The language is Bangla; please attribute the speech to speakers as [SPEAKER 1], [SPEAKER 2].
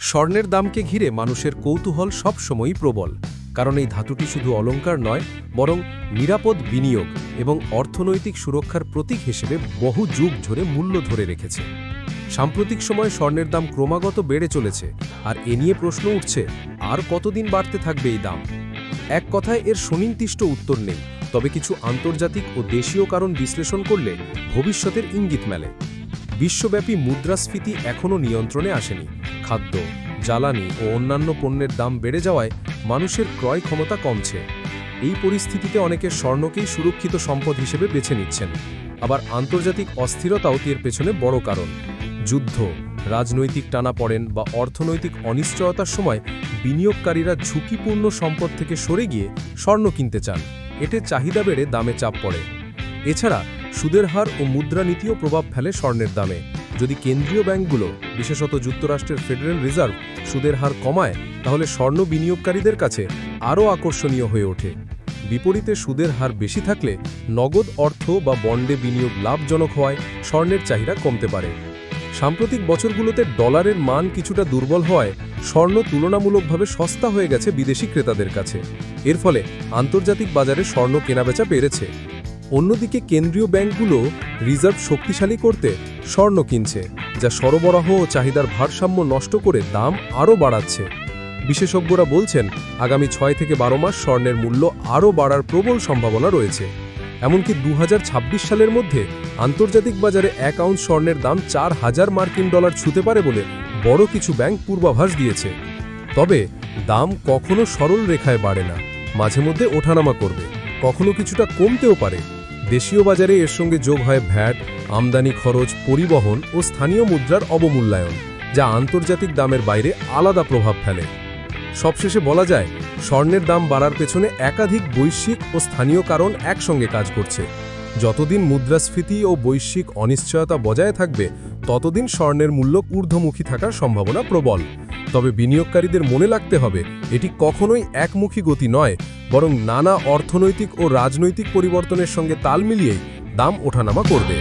[SPEAKER 1] স্বর্ণের দামকে ঘিরে মানুষের কৌতূহল সবসময়ই প্রবল, কারণ এই ধাতুটি শুধু অলংকার নয়, বরং নিরাপদ বিনিয়োগ এবং অর্থনৈতিক সুরক্ষার প্রতীক হিসেবে বহু যুগ ধরে মূল্য ধরে রেখেছে। সাম্প্রতিক সময়ে স্বর্ণের দাম ক্রমাগত বেড়ে চলেছে, আর এ নিয়ে প্রশ্ন উঠছে, আর কতদিন বাড়তে থাকবে এই দাম? এক কথায় এর সুনির্দিষ্ট উত্তর নেই, তবে কিছু আন্তর্জাতিক ও দেশীয় কারণ বিশ্লেষণ করলে ভবিষ্যতের ইঙ্গিত মেলে। বিশ্বব্যাপী মুদ্রাস্ফীতি এখনও নিয়ন্ত্রণে আসেনি। খাদ্য, জ্বালানি ও অন্যান্য পণ্যের দাম বেড়ে যাওয়ায় মানুষের ক্রয় ক্ষমতা কমছে। এই পরিস্থিতিতে অনেকে স্বর্ণকেই সুরক্ষিত সম্পদ হিসেবে বেছে নিচ্ছেন। আবার আন্তর্জাতিক অস্থিরতাও এর পেছনে বড় কারণ। যুদ্ধ, রাজনৈতিক টানাপড়েন বা অর্থনৈতিক অনিশ্চয়তার সময় বিনিয়োগকারীরা ঝুঁকিপূর্ণ সম্পদ থেকে সরে গিয়ে স্বর্ণ কিনতে চান। এতে চাহিদা বেড়ে দামে চাপ পড়ে। এছাড়া সুদের হার ও মুদ্রানীতিও প্রভাব ফেলে স্বর্ণের দামে। যদি কেন্দ্রীয় ব্যাংকগুলো, বিশেষত যুক্তরাষ্ট্রের ফেডারেল রিজার্ভ, সুদের হার কমায়, তাহলে স্বর্ণ বিনিয়োগকারীদের কাছে আরও আকর্ষণীয় হয়ে ওঠে। বিপরীতে সুদের হার বেশি থাকলে নগদ অর্থ বা বন্ডে বিনিয়োগ লাভজনক হওয়ায় স্বর্ণের চাহিদা কমতে পারে। সাম্প্রতিক বছরগুলোতে ডলারের মান কিছুটা দুর্বল হওয়ায় স্বর্ণ তুলনামূলকভাবে সস্তা হয়ে গেছে বিদেশি ক্রেতাদের কাছে। এর ফলে আন্তর্জাতিক বাজারে স্বর্ণ কেনাবেচা বেড়েছে। অন্যদিকে কেন্দ্রীয় ব্যাংকগুলো রিজার্ভ শক্তিশালী করতে স্বর্ণ কিনছে, যা সরবরাহ ও চাহিদার ভারসাম্য নষ্ট করে দাম আরও বাড়াচ্ছে। বিশেষজ্ঞরা বলছেন, আগামী 6 থেকে 12 মাস স্বর্ণের মূল্য আরও বাড়ার প্রবল সম্ভাবনা রয়েছে। এমনকি 2026 সালের মধ্যে আন্তর্জাতিক বাজারে 1 আউন্স স্বর্ণের দাম $4000 ছুঁতে পারে বলে বড় কিছু ব্যাংক পূর্বাভাস দিয়েছে। তবে দাম কখনো সরল রেখায় বাড়ে না, মাঝে মধ্যে ওঠানামা করবে, কখনো কিছুটা কমতেও পারে। দেশীয় বাজারে এর সঙ্গে যোগ হয় ভ্যাট, আমদানি খরচ, পরিবহন ও স্থানীয় মুদ্রার অবমূল্যায়ন, যা আন্তর্জাতিক দামের বাইরে আলাদা প্রভাব ফেলে। সবশেষে বলা যায়, স্বর্ণের দাম বাড়ার পেছনে একাধিক বৈশ্বিক ও স্থানীয় কারণ একসঙ্গে কাজ করছে। যতদিন মুদ্রাস্ফীতি ও বৈশ্বিক অনিশ্চয়তা বজায় থাকবে, ততদিন স্বর্ণের মূল্য ঊর্ধ্বমুখী থাকার সম্ভাবনা প্রবল। তবে বিনিয়োগকারীদের মনে রাখতে হবে, এটি কখনোই একমুখী গতি নয়, বরং নানা অর্থনৈতিক ও রাজনৈতিক পরিবর্তনের সঙ্গে তাল মিলিয়েই দাম ওঠানামা করবে।